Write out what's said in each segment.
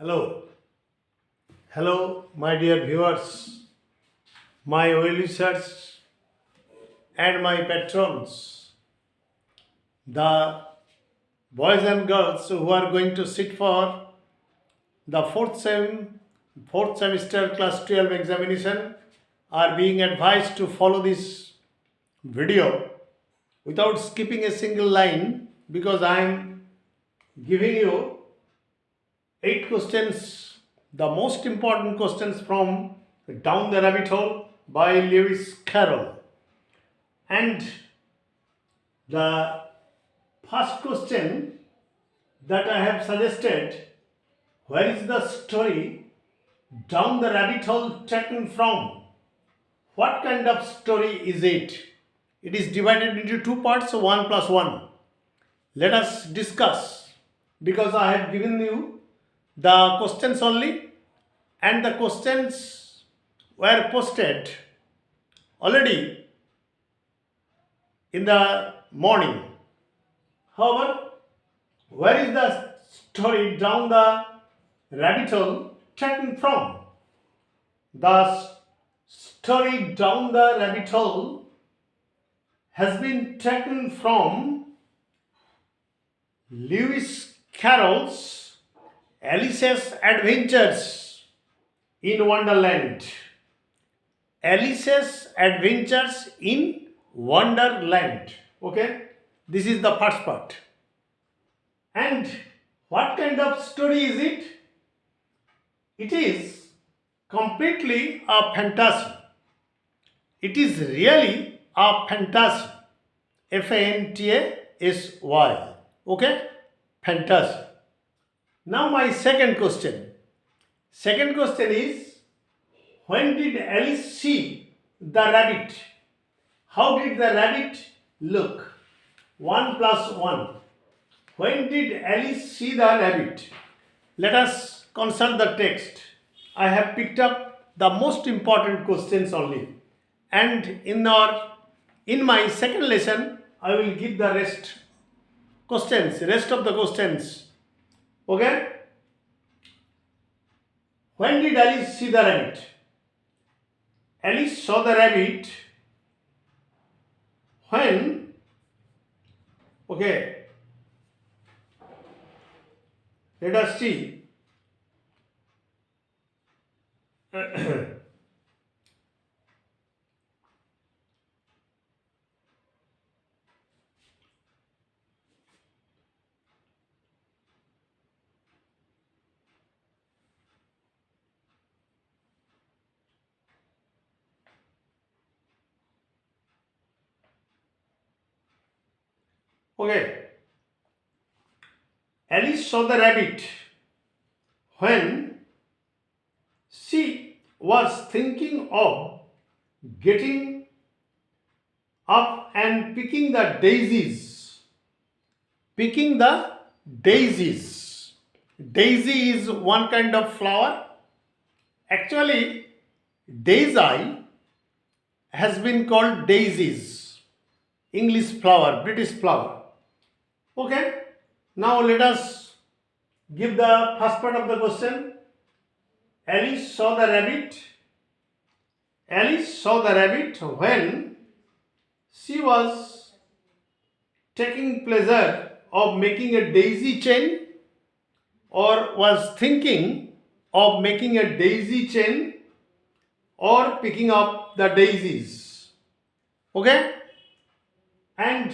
Hello, hello, my dear viewers, my well wishers, and my patrons, the boys and girls who are going to sit for the fourth semester class 12 examination are being advised to follow this video without skipping a single line because I am giving you 8 questions, the most important questions from Down the Rabbit Hole by Lewis Carroll. And the first question that I have suggested, where is the story Down the Rabbit Hole taken from? What kind of story is it? It is divided into two parts, 1 plus 1. Let us discuss because I have given you the questions only, and the questions were posted already in the morning. However, where is the story Down the Rabbit Hole taken from? The story Down the Rabbit Hole has been taken from Lewis Carroll's Alice's Adventures in Wonderland. Alice's Adventures in Wonderland. Okay, this is the first part. And what kind of story is it? It is completely a fantasy. It is really a fantasy. Fantasy. Okay, fantasy. Now my second question. Second question is, when did Alice see the rabbit? How did the rabbit look? 1 plus 1. When did Alice see the rabbit? Let us consult the text. I have picked up the most important questions only. And in my second lesson, I will give the rest of the questions. Okay? When did Alice see the rabbit? Alice saw the rabbit when, okay, let us see. Okay, Alice saw the rabbit when she was thinking of getting up and picking the daisies. Picking the daisies. Daisy is one kind of flower. Actually, daisy has been called daisies. English flower, British flower. Okay, now let us give the first part of the question. Alice saw the rabbit. Alice saw the rabbit when she was taking pleasure of making a daisy chain, or was thinking of making a daisy chain, or picking up the daisies. Okay? And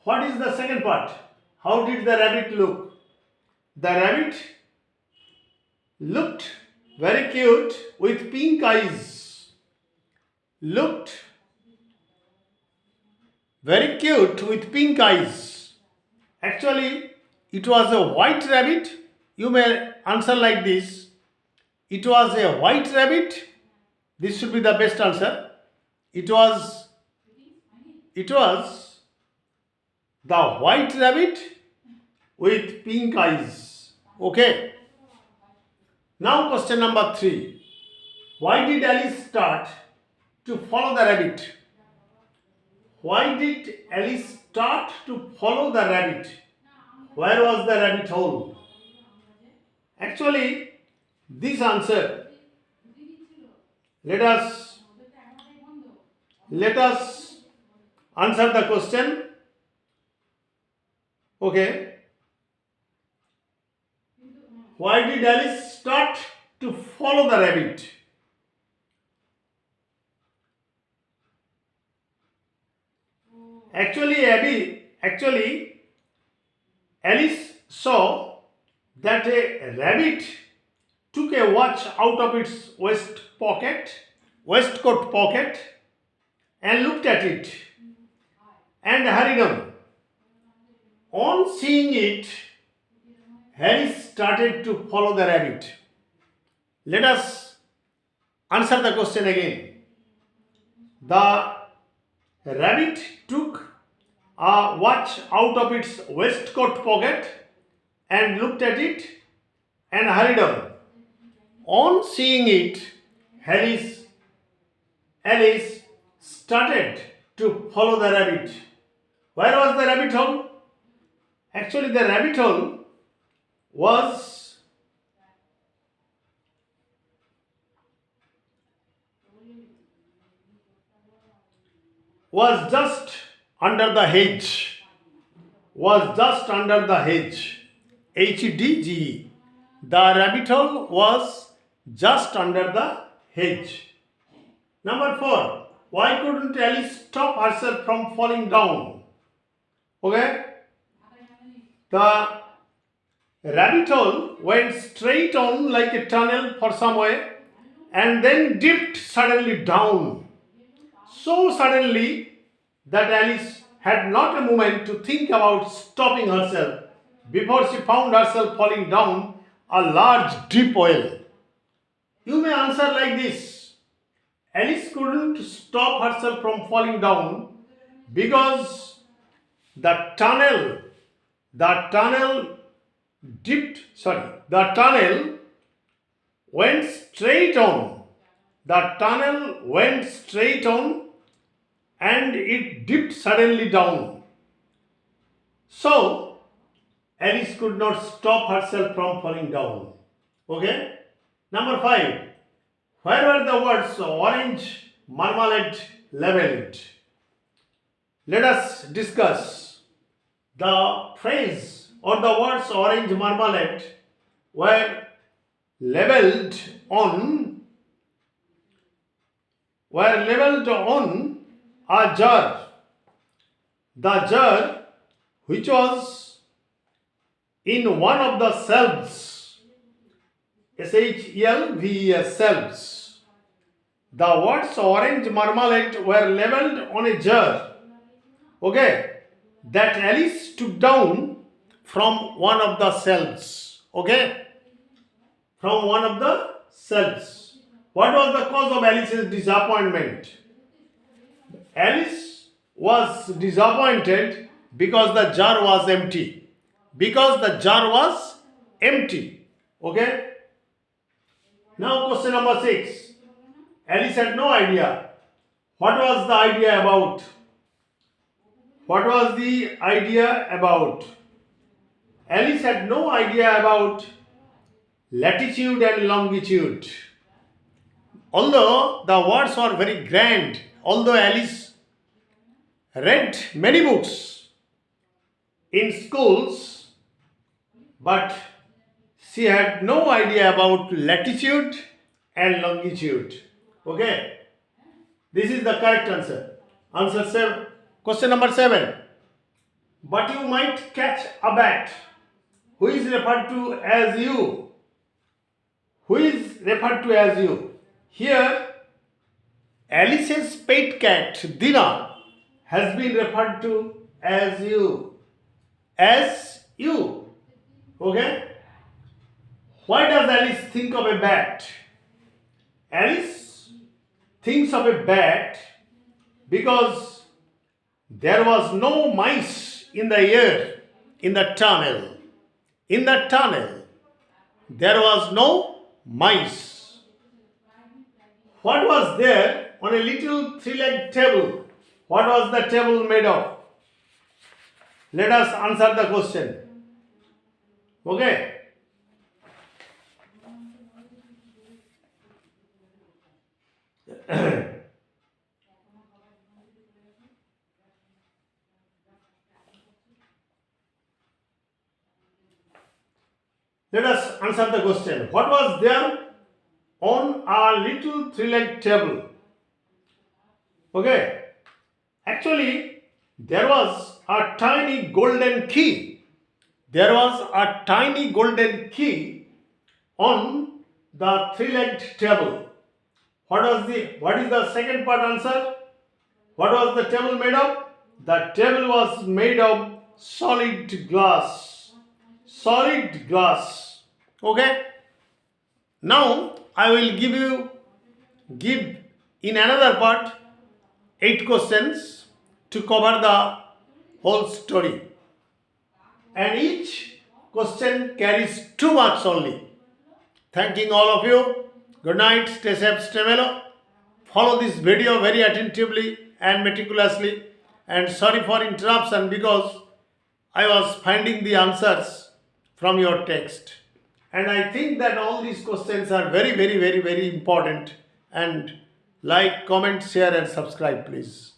what is the second part? How did the rabbit look? The rabbit looked very cute with pink eyes. Looked very cute with pink eyes. Actually, it was a white rabbit. You may answer like this. It was a white rabbit. This should be the best answer. It was the white rabbit with pink eyes. Okay. Now question number 3. Why did Alice start to follow the rabbit? Why did Alice start to follow the rabbit? Where was the rabbit hole? Actually, this answer, let us let us answer the question. Okay. Why did Alice start to follow the rabbit? Actually, Alice saw that a rabbit took a watch out of its waistcoat pocket, and looked at it and hurried on. On seeing it, Alice started to follow the rabbit. Let us answer the question again. The rabbit took a watch out of its waistcoat pocket and looked at it and hurried on. On seeing it, Alice started to follow the rabbit. Where was the rabbit hole? Actually, the rabbit hole was just under the hedge. Was just under the hedge. HDGE. The rabbit hole was just under the hedge. Number 4. Why couldn't Alice stop herself from falling down? Okay. The rabbit hole went straight on like a tunnel for some way and then dipped suddenly down. So suddenly that Alice had not a moment to think about stopping herself before she found herself falling down a large deep well. You may answer like this. Alice couldn't stop herself from falling down because the tunnel went straight on. The tunnel went straight on and it dipped suddenly down. So, Alice could not stop herself from falling down. Okay? Number 5. Where were the words orange marmalade labeled? Let us discuss. The phrase or the words orange marmalade were labeled on a jar. The jar which was in one of the shelves. SHELVES, shelves. The words orange marmalade were labeled on a jar. Okay. That Alice took down from one of the shelves. Okay. From one of the shelves. What was the cause of Alice's disappointment? Alice was disappointed because the jar was empty. Because the jar was empty. Okay. Now question number 6. Alice had no idea. What was the idea about? What was the idea about? Alice had no idea about latitude and longitude. Although the words were very grand, although Alice read many books in schools, but she had no idea about latitude and longitude. Okay? This is the correct answer. Answer 7. Question number 7. But you might catch a bat. Who is referred to as you? Who is referred to as you? Here, Alice's pet cat, Dina, has been referred to as you. As you. Okay? Why does Alice think of a bat? Alice thinks of a bat because there was no mice in the air, in the tunnel. In the tunnel, there was no mice. What was there on a little three-legged table? What was the table made of? Let us answer the question. Okay. Let us answer the question. What was there on a little three-legged table? Okay. Actually, there was a tiny golden key. There was a tiny golden key on the three-legged table. What is the second part answer? What was the table made of? The table was made of solid glass. Solid glass. Okay. Now I will give in another part 8 questions to cover the whole story. And each question carries 2 marks only. Thanking all of you. Good night. Stay safe. Stay mellow. Follow this video very attentively and meticulously. And sorry for interruption because I was finding the answers from your text. And I think that all these questions are very, very, very, very important. And like, comment, share and subscribe please.